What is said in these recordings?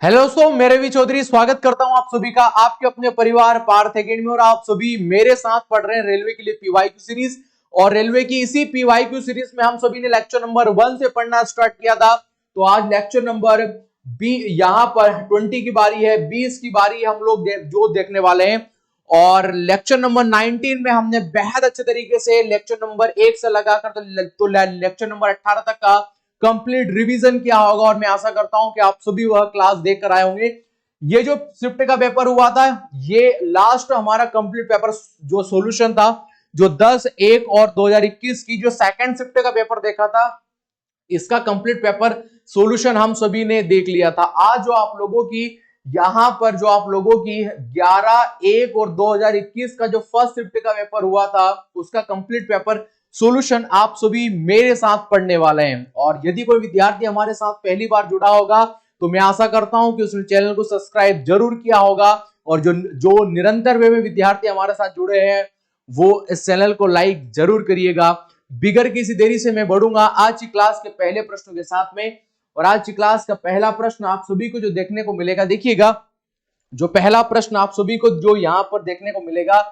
Hello दोस्तों, मेरे भी चौधरी स्वागत करता हूं आप सभी का आपके अपने परिवार पार्थ अकेडमी में। और आप सभी मेरे साथ पढ़ रहे हैं रेलवे के लिए पीवाईक्यू सीरीज। और रेलवे की इसी पीवाईक्यू सीरीज में हम सभी ने लेक्चर नंबर 1 से पढ़ना स्टार्ट किया था। तो आज लेक्चर नंबर बी यहां पर 20 की बारी है, 20 की बारी हम लोग जो देखने वाले हैं। और लेक्चर नंबर 19 में हमने बेहद अच्छे तरीके से लेक्चर नंबर 1 से लगाकर तो लेक्चर नंबर 18 तक का कंप्लीट रिवीजन किया होगा। और मैं आशा करता हूं कि आप सभी वह क्लास देख कर आए होंगे। ये जो शिफ्ट का पेपर हुआ था, ये लास्ट हमारा कंप्लीट पेपर जो सॉल्यूशन था, जो 10/1 और 2021 की जो सेकंड शिफ्ट का पेपर देखा था, इसका कंप्लीट पेपर सॉल्यूशन हम सभी ने देख लिया था। आज जो आप लोगों की यहां पर जो आप लोगों की 11/1 और 2021 का जो फर्स्ट शिफ्ट का पेपर हुआ था, उसका कंप्लीट पेपर सॉल्यूशन आप सभी मेरे साथ पढ़ने वाले हैं। और यदि कोई विद्यार्थी हमारे साथ पहली बार जुड़ा होगा, तो मैं आशा करता हूं कि उसने चैनल को सब्सक्राइब जरूर किया होगा। और जो जो निरंतर वे में विद्यार्थी हमारे साथ जुड़े हैं, वो इस चैनल को लाइक जरूर करिएगा। बिगर किसी देरी से मैं बढ़ूंगा आज की क्लास के पहले प्रश्नों के साथ में। और आज की क्लास का पहला प्रश्न आप सभी को जो देखने को मिलेगा, देखिएगा। जो पहला प्रश्न आप सभी को जो यहां पर देखने को मिलेगा,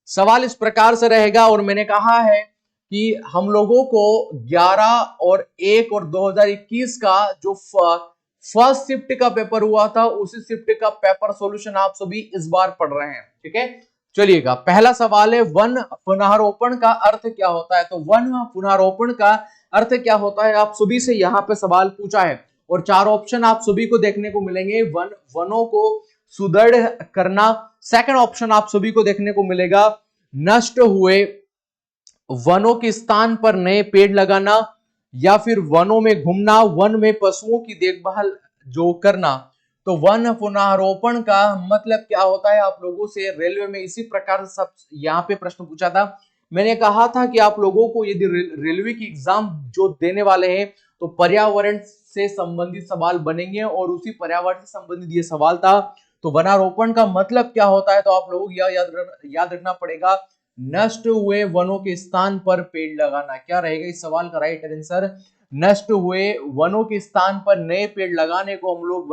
सवाल इस प्रकार से रहेगा। और मैंने कहा है कि हम लोगों को 11/1 और 2021 का जो फर्स्ट शिफ्ट का पेपर हुआ था, उसी शिफ्ट का पेपर सॉल्यूशन आप सभी इस बार पढ़ रहे हैं। ठीक है, चलिएगा। पहला सवाल है, वन पुनरारोपण का अर्थ क्या होता है? तो वन पुनरारोपण का अर्थ क्या होता है, आप सभी से यहाँ पे सवाल पूछा है। और चार ऑप्शन आप सभी को देखने को मिलेंगे। वनों को सुदृढ़ करना, सेकंड ऑप्शन आप सभी को देखने को मिलेगा नष्ट हुए वनों के स्थान पर नए पेड़ लगाना, या फिर वनों में घूमना, वन में पशुओं की देखभाल जो करना। तो वन पुनरारोपण का मतलब क्या होता है, आप लोगों से रेलवे में इसी प्रकार से सब यहाँ पे प्रश्न पूछा था। मैंने कहा था कि आप लोगों को यदि रेलवे की एग्जाम जो देने वाले हैं, तो पर्यावरण से संबंधित सवाल बनेंगे। और उसी पर्यावरण से संबंधित ये सवाल था। तो वनारोपण का मतलब क्या होता है, तो आप लोगों को याद रखना पड़ेगा, नष्ट हुए वनों के स्थान पर पेड़ लगाना। क्या रहेगा इस सवाल का राइट आंसर? नष्ट हुए वनों के स्थान पर नए पेड़ लगाने को हम लोग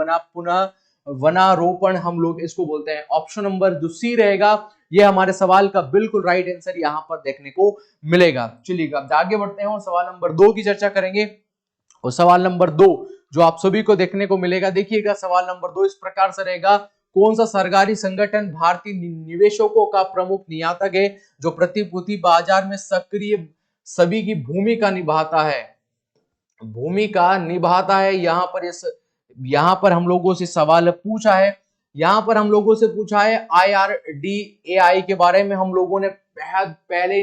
वनारोपण हम लोग इसको बोलते हैं। ऑप्शन नंबर जो सी रहेगा, ये हमारे सवाल का बिल्कुल राइट आंसर यहां पर देखने को मिलेगा। चलिए अब आगे बढ़ते हैं और सवाल नंबर 2 की चर्चा करेंगे। और सवाल नंबर 2 जो आप सभी को देखने को मिलेगा, देखिएगा। सवाल नंबर 2 इस प्रकार से रहेगा, कौन सा सरकारी संगठन भारतीय निवेशकों का प्रमुख नियामक है, जो प्रतिभूति बाजार में सक्रिय सभी की भूमिका निभाता है? यहाँ पर हम लोगों से सवाल पूछा है। यहाँ पर हम लोगों से पूछा है IRDAI के बारे में। हम लोगों ने बेहद पहले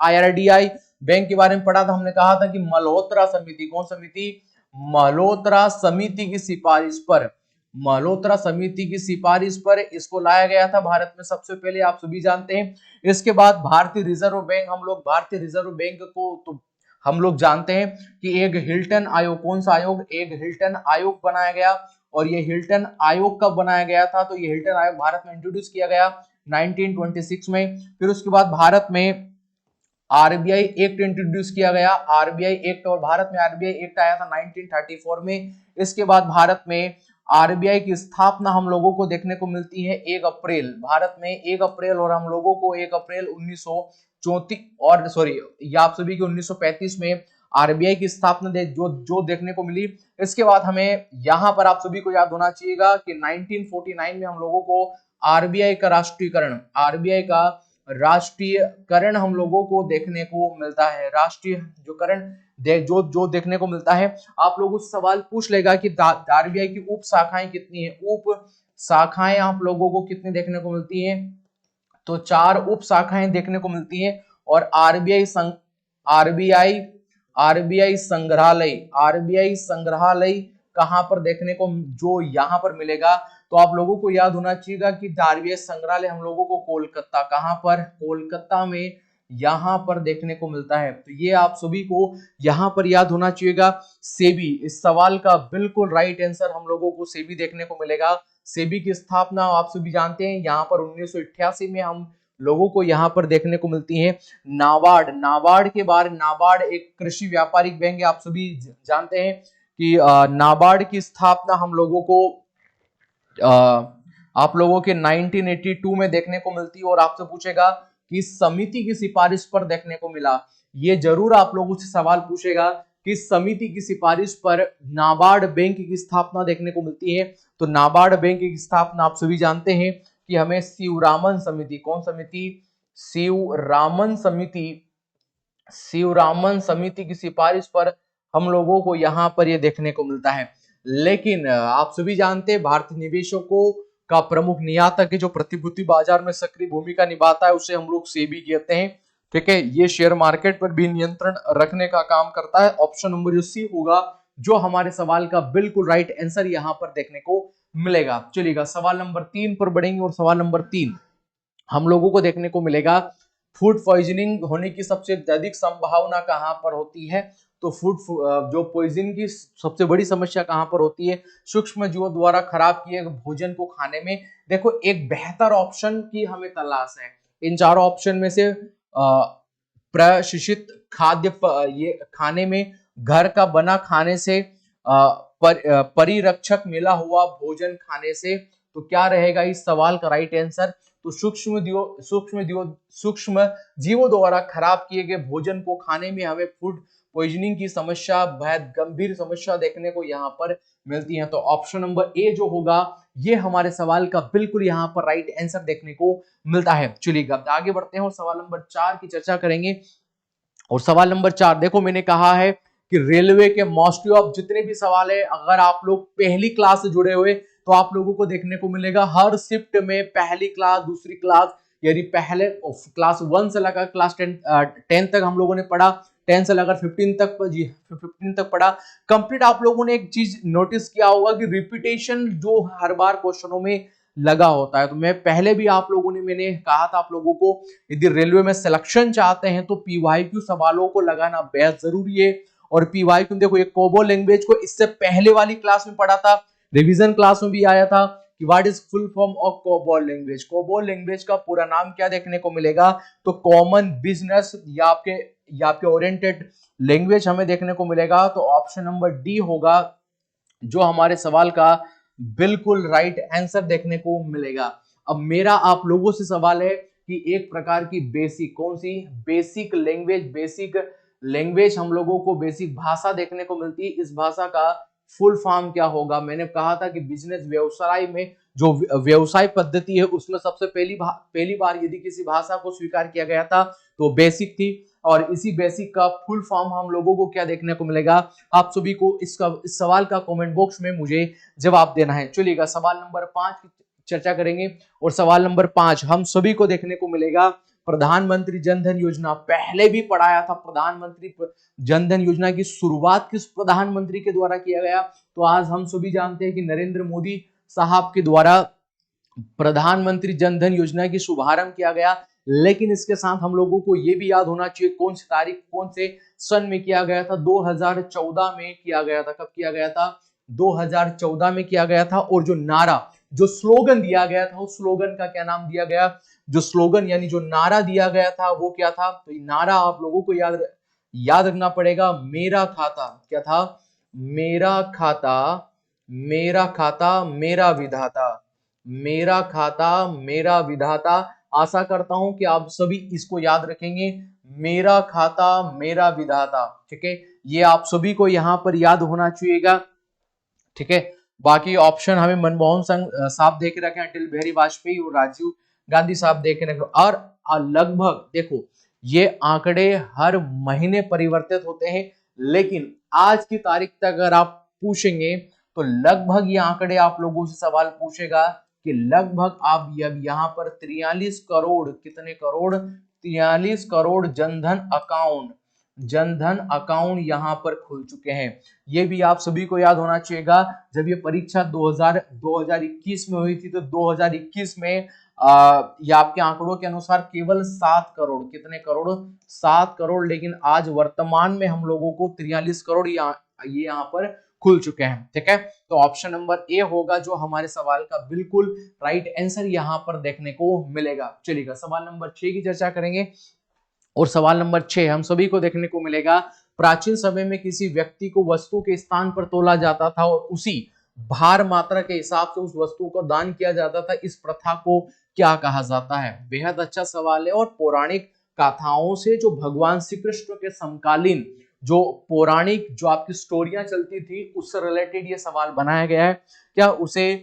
IRDAI बैंक के बारे में पढ़ा था। हमने कहा था कि मल्होत्रा समिति, कौन समिति? मल्होत्रा समिति की सिफारिश पर, मल्होत्रा समिति की सिफारिश पर इसको लाया गया था भारत में सबसे पहले, आप सभी जानते हैं। इसके बाद भारतीय रिजर्व बैंक, हम लोग भारतीय रिजर्व बैंक को तो हम लोग जानते हैं कि एक हिल्टन आयोग, कौन सा आयोग? एक हिल्टन आयोग बनाया गया। और ये हिल्टन आयोग कब बनाया गया था? तो ये हिल्टन आयोग भारत में इंट्रोड्यूस किया गया 1926 में। फिर उसके बाद भारत में आरबीआई एक्ट इंट्रोड्यूस किया गया, आरबीआई एक्ट। और भारत में आरबीआई एक्ट आया था 1934 में। इसके बाद भारत में आरबीआई की स्थापना हम लोगों को देखने को मिलती है 1 अप्रैल, भारत में 1 अप्रैल। और हम लोगों को 1 अप्रैल 1934 और सॉरी या आप सभी को 1935 में आरबीआई की स्थापना जो देखने को मिली। इसके बाद हमें यहाँ पर आप सभी को याद होना चाहिएगा कि 1949 में हम लोगों को आरबीआई का राष्ट्रीयकरण हम लोगों को देखने को मिलता है। राष्ट्रीय जो करण जो देखने को मिलता है। आप लोगों से सवाल पूछ लेगा कि आरबीआई की उप शाखाएं कितनी है? उप शाखाएं आप लोगों को कितनी देखने को मिलती है? तो 4 उप शाखाएं देखने को मिलती है। और आरबीआई संग्रहालय कहां पर देखने को जो यहां पर मिलेगा? तो आप लोगों को याद होना चाहिए कि आरबीआई संग्रहालय हम लोगों को कोलकाता, कहां पर? कोलकाता में यहां पर देखने को मिलता है। तो ये आप सभी को यहां पर याद होना चाहिएगा। सेबी, इस सवाल का बिल्कुल राइट आंसर हम लोगों को सेबी देखने को मिलेगा। सेबी की स्थापना आप सभी जानते हैं, यहाँ पर 1988 में हम लोगों को यहाँ पर देखने को मिलती है। नाबार्ड के बारे, नाबार्ड एक कृषि व्यापारिक बैंक है, आप सभी जानते हैं कि नाबार्ड की स्थापना हम लोगों को आप लोगों के 1982 में देखने को मिलती है और आपसे पूछेगा कि समिति की सिफारिश पर देखने को मिला। ये जरूर आप लोगों से सवाल पूछेगा कि समिति की सिफारिश पर नाबार्ड बैंक की स्थापना देखने को मिलती है। तो नाबार्ड बैंक की स्थापना आप सभी जानते हैं कि हमें शिवरामन समिति, कौन समिति, शिवरामन समिति की सिफारिश पर हम लोगों को यहाँ पर ये देखने को मिलता है। लेकिन आप सभी जानते हैं भारतीय निवेशकों का प्रमुख नियामक है जो प्रतिभूति बाजार में सक्रिय भूमिका निभाता है, उसे हम लोग सेबी कहते हैं। ठीक है, ये शेयर मार्केट पर भी नियंत्रण रखने का काम करता है। ऑप्शन नंबर जो सी होगा जो हमारे सवाल का बिल्कुल राइट आंसर यहाँ पर देखने को मिलेगा। चलिएगा सवाल नंबर 3 पर बढ़ेंगे और सवाल नंबर 3 हम लोगों को देखने को मिलेगा फूड पॉइजनिंग होने की सबसे अधिक संभावना कहां पर होती है। तो फूड जो पॉइजन की सबसे बड़ी समस्या कहां पर होती है, सूक्ष्म जीवों द्वारा खराब किए गए भोजन को खाने में। देखो एक बेहतर ऑप्शन की हमें तलाश है। इन चारों ऑप्शन में से प्रशिक्षित खाद्य ये खाने में घर का बना खाने से परिरक्षक मिला हुआ भोजन खाने से, तो क्या रहेगा इस सवाल का राइट आंसर। तो सूक्ष्म जीवों द्वारा खराब किए गए भोजन को खाने में हमें फूड पॉइजनिंग की समस्या, बेहद गंभीर समस्या देखने को यहाँ पर मिलती है। तो ऑप्शन नंबर ए जो होगा ये हमारे सवाल का बिल्कुल यहाँ पर राइट आंसर देखने को मिलता है। चलिए अब आगे बढ़ते हैं और सवाल नंबर 4 की चर्चा करेंगे। और सवाल नंबर 4 देखो मैंने कहा है कि रेलवे के मोस्टली ऑफ जितने भी सवाल है, अगर आप लोग पहली क्लास से जुड़े हुए तो आप लोगों को देखने को मिलेगा हर शिफ्ट में पहली क्लास, दूसरी क्लास, यानी पहले क्लास 1 से लेकर क्लास 10 तक हम लोगों ने पढ़ा, 10 से लेकर 15 तक पढ़ा कंप्लीट। आप लोगों ने एक चीज नोटिस किया होगा कि रिपीटेशन जो हर बार क्वेश्चनों में लगा होता है। तो मैं पहले भी आप लोगों ने मैंने कहा था आप लोगों को यदि रेलवे में सिलेक्शन चाहते हैं तो पीवाईक्यू सवालों को लगाना बेहद जरूरी है। और पीवाईक्यू देखो ये कोबोल लैंग्वेज को इससे पहले वाली क्लास में पढ़ा था, रिवीजन क्लास में भी आया था कि what is full form of COBOL language. COBOL language का पूरा नाम क्या देखने को मिलेगा, तो कॉमन बिजनेस या आपके ओरिएंटेड लैंग्वेज हमें देखने को मिलेगा। तो ऑप्शन नंबर डी होगा जो हमारे सवाल का बिल्कुल राइट आंसर देखने को मिलेगा। अब मेरा आप लोगों से सवाल है कि एक प्रकार की बेसिक, कौन सी, बेसिक लैंग्वेज हम लोगों को बेसिक भाषा देखने को मिलती है, इस भाषा का फुल फॉर्म क्या होगा। मैंने कहा था कि बिजनेस व्यवसाय में जो व्यवसाय पद्धति है उसमें सबसे पहली बार यदि किसी भाषा को स्वीकार किया गया था तो बेसिक थी। और इसी बेसिक का फुल फॉर्म हम लोगों को क्या देखने को मिलेगा। आप सभी को इस सवाल का कमेंट बॉक्स में मुझे जवाब देना है। चलिएगा सवाल नंबर 5 की चर्चा करेंगे और सवाल नंबर 5 हम सभी को देखने को मिलेगा प्रधानमंत्री जनधन योजना। पहले भी पढ़ाया था प्रधानमंत्री जनधन योजना की शुरुआत किस प्रधानमंत्री के द्वारा किया गया। तो आज हम सभी जानते हैं कि नरेंद्र मोदी साहब के द्वारा प्रधानमंत्री जनधन योजना की शुभारंभ किया गया। लेकिन इसके साथ हम लोगों को यह भी याद होना चाहिए कौन सी तारीख, कौन से सन में किया गया था, 2014 में किया गया था। कब किया गया था, 2014 में किया गया था। और जो नारा, जो स्लोगन दिया गया था उस स्लोगन का क्या नाम दिया गया, जो स्लोगन यानी जो नारा दिया गया था वो क्या था। तो ये नारा आप लोगों को याद रखना पड़ेगा, मेरा खाता। क्या था, मेरा खाता मेरा विधाता, मेरा खाता मेरा विधाता। आशा करता हूं कि आप सभी इसको याद रखेंगे, मेरा खाता मेरा विधाता। ठीक है, ये आप सभी को यहां पर याद होना चाहिएगा। ठीक है, बाकी ऑप्शन हमें मनमोहन सिंह साहब देख रखे, अटल बिहारी वाजपेयी और राजीव गांधी साहब देख रखे। और लगभग देखो ये आंकड़े हर महीने परिवर्तित होते हैं, लेकिन आज की तारीख तक अगर आप पूछेंगे तो लगभग ये आंकड़े आप लोगों से सवाल पूछेगा कि लगभग आप यहाँ पर 43 करोड़, कितने करोड़, 43 करोड़ जनधन अकाउंट यहाँ पर खुल चुके हैं। ये भी आप सभी को याद होना चाहिएगा। जब ये परीक्षा 2021 में हुई थी तो 2021 में ये आपके आंकड़ों के अनुसार केवल 7 करोड़, कितने करोड़, 7 करोड़। लेकिन आज वर्तमान में हम लोगों को 43 करोड़ ये यहाँ पर खुल चुके हैं। ठीक है, तो ऑप्शन नंबर ए होगा जो हमारे सवाल का बिल्कुल राइट आंसर यहाँ पर देखने को मिलेगा। चलिएगा सवाल नंबर 6 की चर्चा करेंगे और सवाल नंबर 6 हम सभी को देखने को मिलेगा प्राचीन समय में किसी व्यक्ति को वस्तु के स्थान पर तोला जाता था और उसी भार मात्रा के हिसाब से उस वस्तु को दान किया जाता था, इस प्रथा को क्या कहा जाता है? बेहद अच्छा सवाल है। और पौराणिक गाथाओं से जो भगवान श्री कृष्ण के समकालीन जो पौराणिक जो आपकी स्टोरियां चलती थी उससे रिलेटेड ये सवाल बनाया गया है। क्या उसे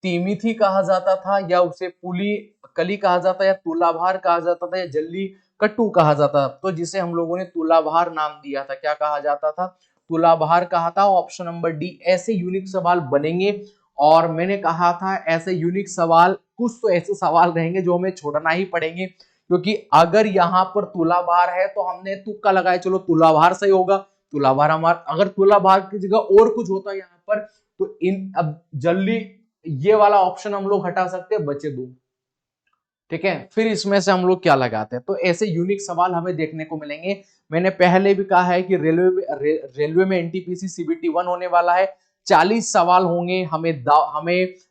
तीमिथी कहा जाता था, या उसे पुली कली कहा जाता, या तुलाभार कहा जाता था, या जल्ली कट्टू कहा जाता था? तो जिसे हम लोगों ने तुलाभार नाम दिया था, क्या कहा जाता था? तुलाभार कहा था। Option number D. ऐसे यूनिक सवाल बनेंगे, और मैंने कहा था ऐसे यूनिक सवाल, कुछ तो ऐसे सवाल रहेंगे जो हमें छोड़ना ही पड़ेंगे, क्योंकि अगर यहाँ पर तुलाभार है तो हमने तुक्का लगाया, चलो तुलाभार सही होगा, तुलाभार हमारा, अगर तुलाभार की जगह और कुछ होता यहाँ पर तो इन अब जल्दी ये वाला ऑप्शन हम लोग हटा सकते हैं, बचे दो। ठीक है, फिर इसमें से हम लोग क्या लगाते हैं? तो ऐसे यूनिक सवाल हमें देखने को मिलेंगे। मैंने पहले भी कहा है कि रेलवे में एनटीपीसी सीबीटी 1 होने वाला है। 40 सवाल होंगे, हमें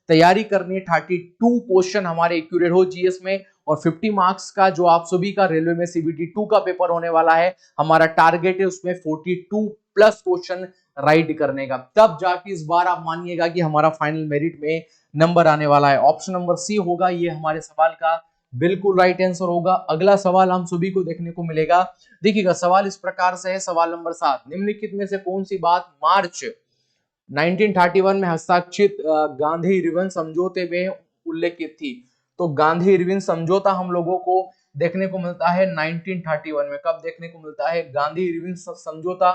तैयारी करनी है। 32 क्वेश्चन हमारे एक्यूरेट हो जीएस में, और 50 मार्क्स का जो आप सभी का रेलवे में सीबीटी 2 का पेपर होने वाला है, हमारा टारगेट है उसमें 42 प्लस क्वेश्चन राइट करने का। तब जाके इस बार आप मानिएगा कि हमारा फाइनल मेरिट में नंबर आने वाला है। ऑप्शन नंबर सी होगा ये हमारे सवाल का बिल्कुल राइट आंसर होगा। अगला सवाल हम सभी को देखने को मिलेगा। देखिएगा, सवाल इस प्रकार से है। सवाल नंबर 7, निम्नलिखित में से कौन सी बात मार्च 1931 में हस्ताक्षरित गांधी इरविन समझौते में उल्लेखित थी? तो गांधी इरविन समझौता हम लोगों को देखने को मिलता है 1931 में। कब देखने को मिलता है गांधी इरविन समझौता?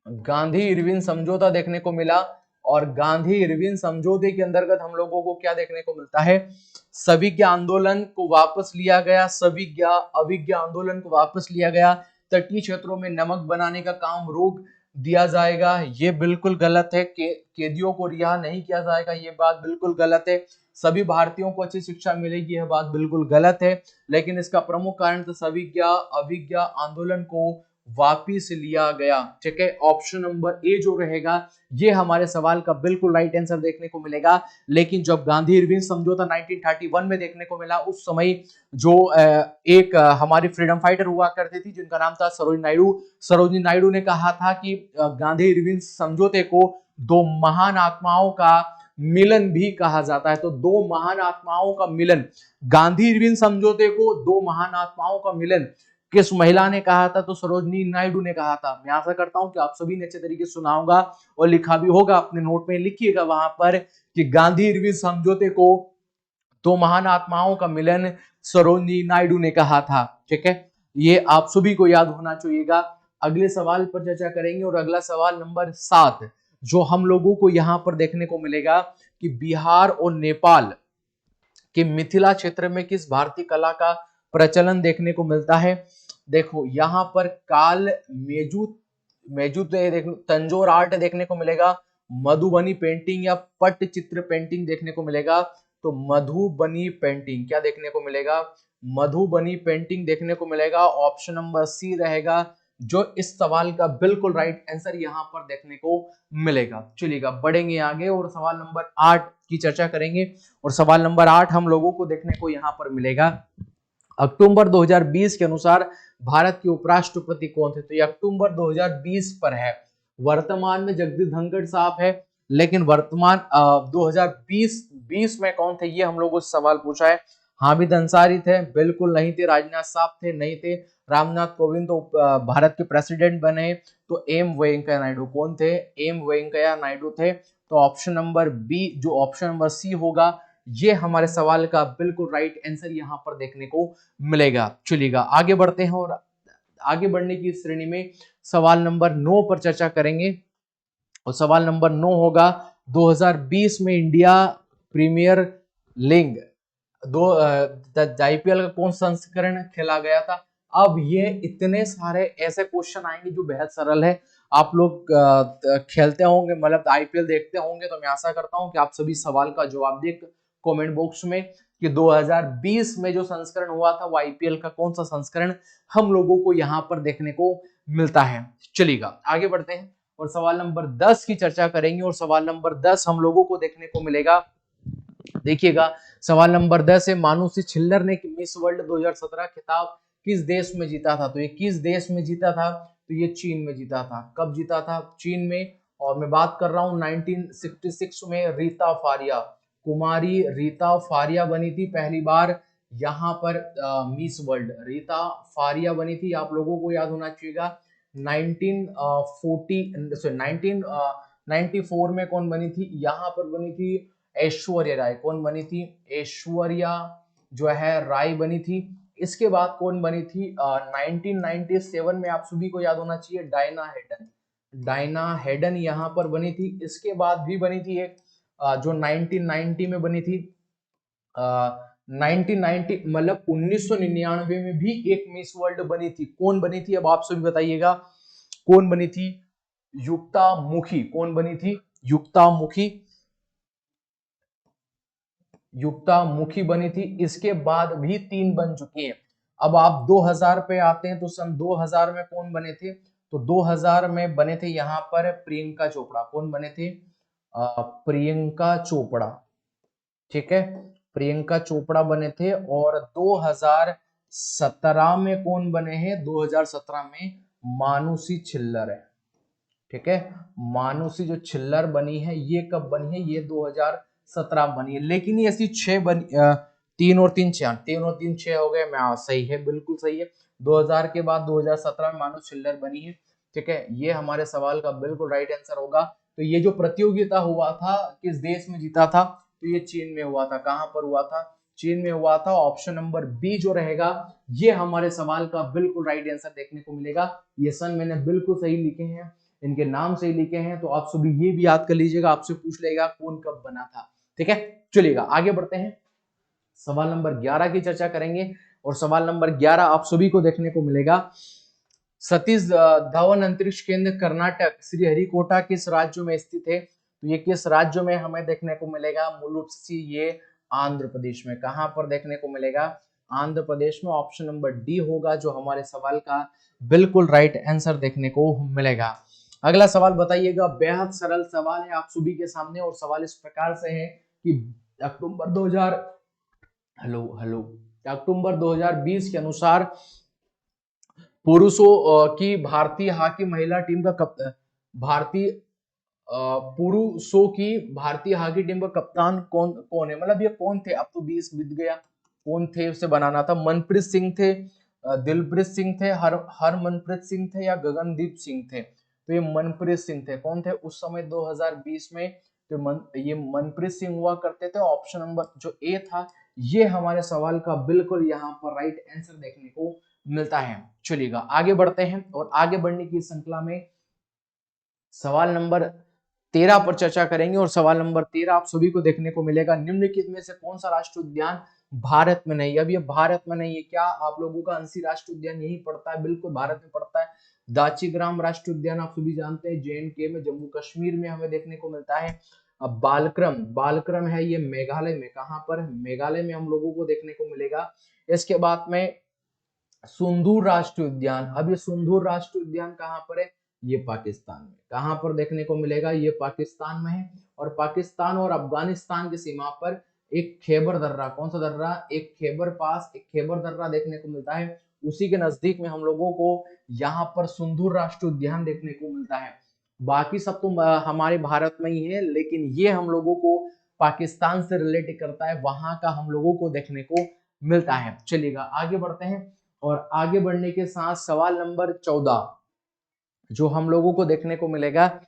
गांधी इरविन समझौता देखने को मिला, और गांधी इरविन समझौते के अंतर्गत हम लोगों को क्या देखने को मिलता है? सविज्ञा आंदोलन को वापस लिया गया, सविज्ञा अविज्ञा आंदोलन को वापस लिया गया, तटीय क्षेत्रों में नमक बनाने का काम रोक दिया जाएगा, ये बिल्कुल गलत है। कैदियों को रिहा नहीं किया जाएगा, ये बात बिल्कुल गलत है। सभी भारतीयों को अच्छी शिक्षा मिलेगी, यह बात बिल्कुल गलत है। लेकिन इसका प्रमुख कारण तो सविज्ञा अविज्ञा आंदोलन को वापिस लिया गया। ठीक है, ऑप्शन नंबर ए जो रहेगा ये हमारे सवाल का बिल्कुल राइट आंसर देखने को मिलेगा। लेकिन जब गांधी इरविन समझौता 1931 में देखने को मिला, उस समय जो एक हमारी फ्रीडम फाइटर हुआ करती थी जिनका नाम था सरोजिनी नायडू, सरोजिनी नायडू ने कहा था कि गांधी इरविन समझौते को दो महान आत्माओं का मिलन भी कहा जाता है। तो दो महान आत्माओं का मिलन, गांधी इरविन समझौते को दो महान आत्माओं का मिलन किस महिला ने कहा था? तो सरोजिनी नायडू ने कहा था। मैं आशा करता हूं कि आप सभी ने अच्छे तरीके से सुना होगा और लिखा भी होगा, अपने नोट में लिखिएगा वहां पर कि गांधी इरविन समझौते को दो महान आत्माओं का मिलन सरोजिनी नायडू ने कहा था। ठीक है, ये आप सभी को याद होना चाहिएगा। अगले सवाल पर चर्चा करेंगे, और अगला सवाल नंबर 7 जो हम लोगों को यहां पर देखने को मिलेगा कि बिहार और नेपाल के मिथिला क्षेत्र में किस भारतीय कला का प्रचलन देखने को मिलता है? देखो यहाँ पर काल मेजूत तंजोर आर्ट देखने को मिलेगा, मधुबनी पेंटिंग या पट्टचित्र पेंटिंग देखने को मिलेगा। तो मधुबनी पेंटिंग क्या देखने को मिलेगा? मधुबनी पेंटिंग देखने को मिलेगा। ऑप्शन नंबर सी रहेगा जो इस सवाल का बिल्कुल राइट आंसर यहाँ पर देखने को मिलेगा। चलिएगा बढ़ेंगे आगे और सवाल नंबर 8 की चर्चा करेंगे। और सवाल नंबर 8 हम लोगों को देखने को यहाँ पर मिलेगा, अक्टूबर 2020 के अनुसार भारत के उपराष्ट्रपति कौन थे? तो ये अक्टूबर 2020 पर है। वर्तमान में जगदीप धनखड़ साहब है, लेकिन वर्तमान 2020 में कौन थे ये हम लोगों से सवाल पूछा है। हामिद अंसारी थे? बिल्कुल नहीं थे। राजनाथ साहब थे? नहीं थे। रामनाथ कोविंद तो भारत के प्रेसिडेंट बने। तो एम वेंकैया नायडू कौन थे? एम वेंकैया नायडू थे। तो ऑप्शन नंबर बी जो ऑप्शन नंबर सी होगा ये हमारे सवाल का बिल्कुल राइट आंसर यहाँ पर देखने को मिलेगा। चलिएगा आगे बढ़ते हैं और आगे बढ़ने की श्रेणी में सवाल नंबर 9 पर चर्चा करेंगे। और सवाल नंबर 9 होगा 2020 में इंडिया प्रीमियर लीग आईपीएल का कौन संस्करण खेला गया था? अब ये इतने सारे ऐसे क्वेश्चन आएंगे जो बेहद सरल है। आप लोग खेलते होंगे, मतलब आईपीएल देखते होंगे, तो मैं आशा करता हूं कि आप सभी सवाल का जवाब दें कमेंट बॉक्स में कि 2020 में जो संस्करण हुआ था वो आईपीएल का कौन सा संस्करण हम लोगों को यहाँ पर देखने को मिलता है। चलिएगा आगे बढ़ते हैं और सवाल नंबर 10 की चर्चा करेंगे। और सवाल नंबर 10 हम लोगों को देखने को मिलेगा, देखिएगा सवाल नंबर 10 है, मानुषी छिल्लर ने मिस वर्ल्ड 2017 खिताब किस देश में जीता था? तो ये किस देश में जीता था? तो ये चीन में जीता था। कब जीता था? चीन में। और मैं बात कर रहा हूँ 1966 में रीता फारिया, कुमारी रीता फारिया बनी थी पहली बार यहाँ पर मिस वर्ल्ड। रीता फारिया बनी थी, आप लोगों को याद होना चाहिएगा। 1994 में कौन बनी थी, यहाँ पर बनी थी ऐश्वर्या राय। कौन बनी थी, ऐश्वर्या जो है राय बनी थी। इसके बाद कौन बनी थी 1997 में, आप सभी को याद होना चाहिए, डायना हेडन। डायना हेडन यहाँ पर बनी थी। इसके बाद भी बनी थी एक जो 1990 में बनी थी, 1990 मतलब 1999 में भी एक मिस वर्ल्ड बनी थी। कौन बनी थी, अब आप सभी बताइएगा कौन बनी थी, युक्ता मुखी। कौन बनी थी, युक्ता मुखी। युक्ता मुखी बनी थी। इसके बाद भी 3 बन चुकी हैं। अब आप 2000 पे आते हैं तो सन 2000 में कौन बने थे, तो 2000 में बने थे यहाँ पर प्रियंका चोपड़ा। कौन बने थे, प्रियंका चोपड़ा। ठीक है, प्रियंका चोपड़ा बने थे। और 2017 में कौन बने हैं, 2017 में मानुषी छिल्लर है। ठीक है, मानुषी जो छिल्लर बनी है ये कब बनी है, ये 2017 बनी है। लेकिन ये ऐसी 6 बनी, 3 और 3 6, 3 और 3 6 हो गए। मैं सही है, बिल्कुल सही है। 2000 के बाद 2017 में मानुषी छिल्लर बनी है। ठीक है, ये हमारे सवाल का बिल्कुल राइट आंसर होगा। तो ये जो प्रतियोगिता हुआ था किस देश में जीता था, तो ये चीन में हुआ था। कहां पर हुआ था, चीन में हुआ था। ऑप्शन नंबर बी जो रहेगा ये हमारे सवाल का बिल्कुल राइट आंसर देखने को मिलेगा। ये सन मैंने बिल्कुल सही लिखे हैं, इनके नाम सही लिखे हैं। तो आप सभी ये भी याद कर लीजिएगा, आपसे पूछ लेगा कौन कब बना था। ठीक है, चलिएगा आगे बढ़ते हैं, सवाल नंबर 11 की चर्चा करेंगे। और सवाल नंबर 11 आप सभी को देखने को मिलेगा, सतीश धवन अंतरिक्ष केंद्र कर्नाटक श्रीहरिकोटा किस राज्य में स्थित है, तो ये किस राज्य में हमें देखने को मिलेगा, मूल रूप से ये आंध्र प्रदेश में। कहां पर देखने को मिलेगा, आंध्र प्रदेश में। ऑप्शन नंबर डी होगा जो हमारे सवाल का बिल्कुल राइट आंसर देखने को मिलेगा। अगला सवाल बताइएगा, बेहद सरल सवाल है आप सभी के सामने। और सवाल इस प्रकार से है कि अक्टूबर 2000 हेलो हेलो अक्टूबर 2020 के अनुसार पुरुषों की भारतीय हॉकी महिला टीम का भारतीय पुरुषों की भारतीय हॉकी टीम का कप्तान कौन कौन है, मतलब ये कौन थे, अब तो 20 बीत गया, कौन थे उसे बनाना था। मनप्रीत सिंह थे, दिलप्रीत सिंह थे, हरमनप्रीत सिंह थे, या गगनदीप सिंह थे। तो ये मनप्रीत सिंह थे। कौन थे उस समय 2020 में, तो ये मनप्रीत सिंह हुआ करते थे। ऑप्शन नंबर जो ए था ये हमारे सवाल का बिल्कुल यहाँ पर राइट आंसर देखने को मिलता है। चलिएगा आगे बढ़ते हैं, और आगे बढ़ने की श्रृंखला में सवाल नंबर 13 पर चर्चा करेंगे। और सवाल नंबर 13 आप सभी को देखने को मिलेगा, निम्नलिखित में से कौन सा राष्ट्रीय उद्यान भारत में नहीं है। अब ये भारत में नहीं है, क्या आप लोगों का अंशी राष्ट्रीय उद्यान यही पड़ता है, बिल्कुल भारत में पड़ता है। दाचीग्राम राष्ट्रीय उद्यान आप सभी जानते हैं JNK में, जम्मू कश्मीर में हमें देखने को मिलता है। अब बालक्रम, बालक्रम है ये मेघालय में। कहां पर, मेघालय में हम लोगों को देखने को मिलेगा। इसके बाद में सुंदूर राष्ट्रीय उद्यान। अब ये सुंदूर राष्ट्रीय उद्यान कहां पर है, ये पाकिस्तान में। कहां पर देखने को मिलेगा, ये पाकिस्तान में है। और पाकिस्तान और अफगानिस्तान की सीमा पर एक खैबर दर्रा, कौन सा दर्रा, एक खैबर पास, एक खैबर दर्रा देखने को मिलता है। उसी के नजदीक में हम लोगों को यहाँ पर सुंदूर राष्ट्रीय उद्यान देखने को मिलता है। बाकी सब तो हमारे भारत में ही है, लेकिन ये हम लोगों को पाकिस्तान से रिलेट करता है, वहां का हम लोगों को देखने को मिलता है। चलिएगा आगे बढ़ते हैं, और आगे बढ़ने के साथ सवाल नंबर 14 जो हम लोगों को देखने को मिलेगा,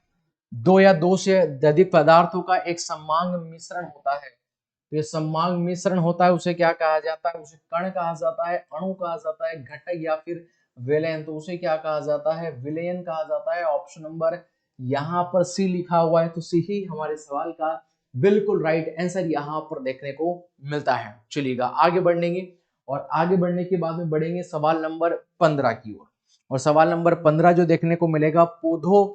2 या 2 से अधिक पदार्थों का एक सममांग मिश्रण होता है। तो ये सममांग मिश्रण होता है, उसे क्या कहा जाता है, उसे कण कहा जाता है, अणु कहा जाता है, घटक या फिर विलयन। तो उसे क्या कहा जाता है, विलयन कहा जाता है। ऑप्शन नंबर यहाँ पर सी लिखा हुआ है, तो सी ही हमारे सवाल का बिल्कुल राइट आंसर यहाँ पर देखने को मिलता है। चलिएगा आगे बढ़ेंगे, और आगे बढ़ने के बाद में बढ़ेंगे सवाल नंबर 15 की ओर। और सवाल नंबर 15 जो देखने को मिलेगा, पौधों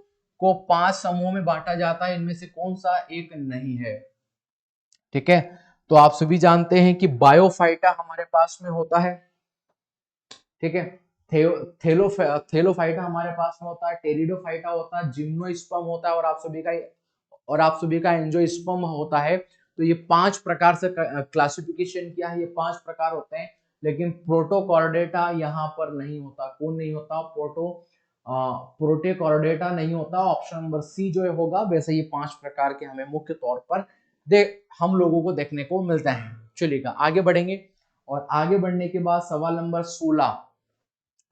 को 5 समूहों में बांटा जाता है, इनमें से कौन सा एक नहीं है। ठीक है, तो आप सभी जानते हैं कि बायोफाइटा हमारे पास में होता है। ठीक है, थेलोफाइटा हमारे पास में होता है, टेरिडोफाइटा होता है, जिम्नोस्पर्म होता है, और आप सभी का एंजियोस्पर्म होता है। तो ये 5 प्रकार से क्लासिफिकेशन किया है, ये 5 प्रकार होते हैं। लेकिन प्रोटोकॉर्डेटा यहाँ पर नहीं होता। कौन नहीं होता, प्रोटोकॉर्डेटा नहीं होता। ऑप्शन नंबर सी जो होगा। वैसे ये 5 प्रकार के हमें मुख्य तौर पर हम लोगों को देखने को मिलता है। चलिएगा आगे बढ़ेंगे, और आगे बढ़ने के बाद सवाल नंबर 16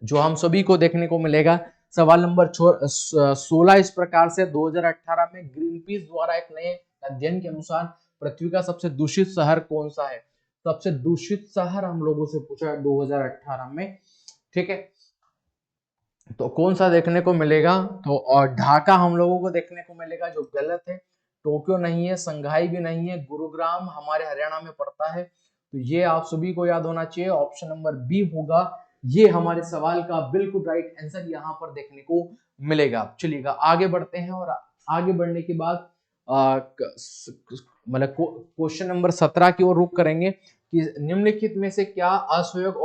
जो हम सभी को देखने को मिलेगा। सवाल नंबर 16 इस प्रकार से, 2018 में ग्रीनपीस द्वारा एक नए अध्ययन के अनुसार पृथ्वी का सबसे दूषित शहर कौन सा है? सबसे दूषित शहर हम लोगों से पूछा है 2018 में। ठीक है, तो कौन सा देखने को मिलेगा? तो और ढाका हम लोगों को देखने को मिलेगा, जो गलत है। टोक्यो नहीं है, संघाई भी नहीं है, गुरुग्राम हमारे हरियाणा में पड़ता है। तो ये आप सभी को याद होना चाहिए, ऑप्शन नंबर बी होगा। ये हमारे सवाल का बिल्कुल राइट आंसर यहाँ पर देखने को मिलेगा। चलिएगा आगे बढ़ते हैं, और आगे बढ़ने के बाद मतलब क्वेश्चन नंबर 17 की ओर रुख करेंगे कि निम्नलिखित में से क्या असहयोग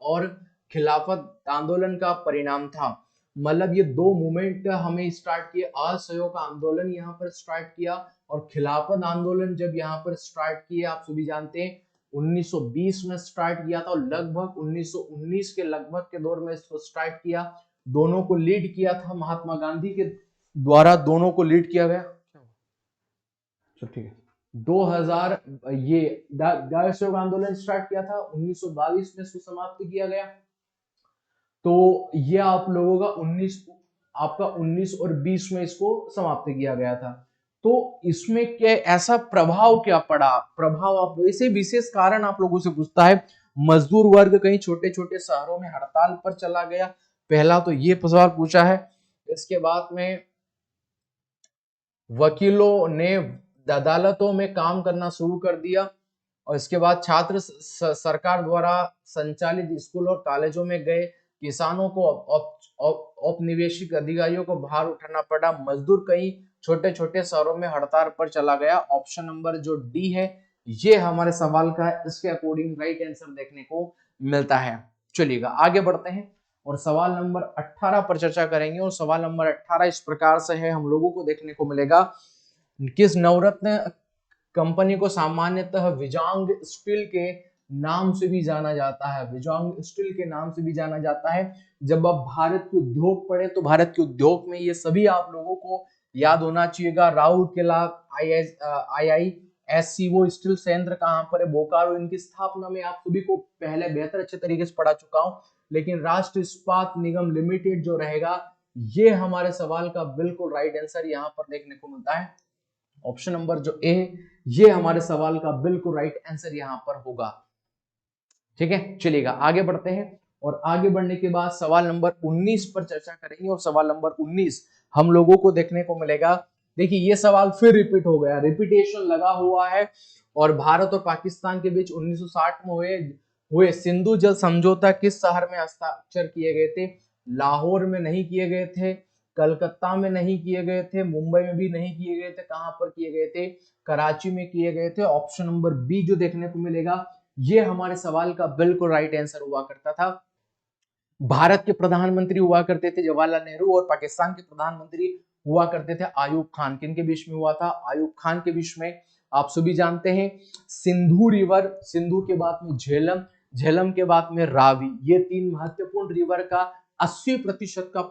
और खिलाफत आंदोलन का परिणाम था? मतलब ये दो मूवमेंट हमें स्टार्ट किए, असहयोग आंदोलन यहाँ पर स्टार्ट किया और खिलाफत आंदोलन जब यहाँ पर स्टार्ट किया, आप सभी जानते हैं 1920 में स्टार्ट किया था, और लगभग 1919 के लगभग के दौर में इसको स्टार्ट किया। दोनों को लीड किया था महात्मा गांधी के द्वारा, दोनों को लीड किया गया। ठीक है, 2000 ये असहयोग आंदोलन स्टार्ट किया था, 1922 में इसको समाप्त किया गया। तो ये आप लोगों का 19 और 20 में इसको समाप्त किया गया था। तो इसमें क्या ऐसा प्रभाव क्या पड़ा? प्रभाव आप इसे विशेष कारण आप लोगों से पूछता है। मजदूर वर्ग कहीं छोटे छोटे शहरों में हड़ताल पर चला गया, पहला तो ये सवाल पूछा है। इसके बाद में वकीलों ने अदालतों में काम करना शुरू कर दिया, और इसके बाद छात्र सरकार द्वारा संचालित स्कूल और कॉलेजों में गए, किसानों को औपनिवेशिक अधिकारियों को बाहर उठाना पड़ा, मजदूर कई छोटे छोटे शहरों में हड़ताल पर चला गया। ऑप्शन नंबर जो डी है ये हमारे सवाल का इसके अकॉर्डिंग राइट आंसर देखने को मिलता है। चलिएगा आगे बढ़ते हैं और सवाल नंबर 18 पर चर्चा करेंगे। और सवाल नंबर 18 इस प्रकार से है, हम लोगों को देखने को मिलेगा किस नवरत्न कंपनी को सामान्यतः विजांग स्टील के नाम से भी जाना जाता है? विजांग स्टील के नाम से भी जाना जाता है। जब आप भारत के उद्योग पढ़े तो भारत के उद्योग में ये सभी आप लोगों को याद होना चाहिएगा। राउरकेला IISCO स्टील संयंत्र कहां पर है? बोकारो। इनकी स्थापना में आप सभी को पहले बेहतर अच्छे तरीके से पढ़ा चुका हूं, लेकिन राष्ट्रीय इस्पात निगम लिमिटेड जो रहेगा, ये हमारे सवाल का बिल्कुल राइट आंसर यहां पर देखने को मिलता है। ऑप्शन नंबर जो ए ये हमारे सवाल का बिल्कुल राइट आंसर यहां पर होगा। ठीक है, चलिएगा आगे बढ़ते हैं, और आगे बढ़ने के बाद सवाल नंबर 19 पर चर्चा करेंगे। और सवाल नंबर 19 हम लोगों को देखने को मिलेगा, देखिए ये सवाल फिर रिपीट हो गया, रिपीटेशन लगा हुआ है। और भारत और पाकिस्तान के बीच 1960 में हुए सिंधु जल समझौता किस शहर में हस्ताक्षर किए गए थे? लाहौर में नहीं किए गए थे, कलकत्ता में नहीं किए गए थे, मुंबई में भी नहीं किए गए थे, कहां पर किए गए थे? कराची में किए गए थे। ऑप्शन नंबर बी जो देखने को मिलेगा ये हमारे सवाल का बिल्कुल राइट आंसर हुआ करता था। भारत के प्रधानमंत्री हुआ करते थे जवाहरलाल नेहरू, और पाकिस्तान के प्रधानमंत्री हुआ करते थे आयूब खान। किनके बीच में हुआ था? आयूब खान के बीच में। आप सभी जानते हैं सिंधु रिवर, सिंधु के बाद में झेलम, झेलम के बाद में रावी, ये तीन महत्वपूर्ण रिवर का 80% का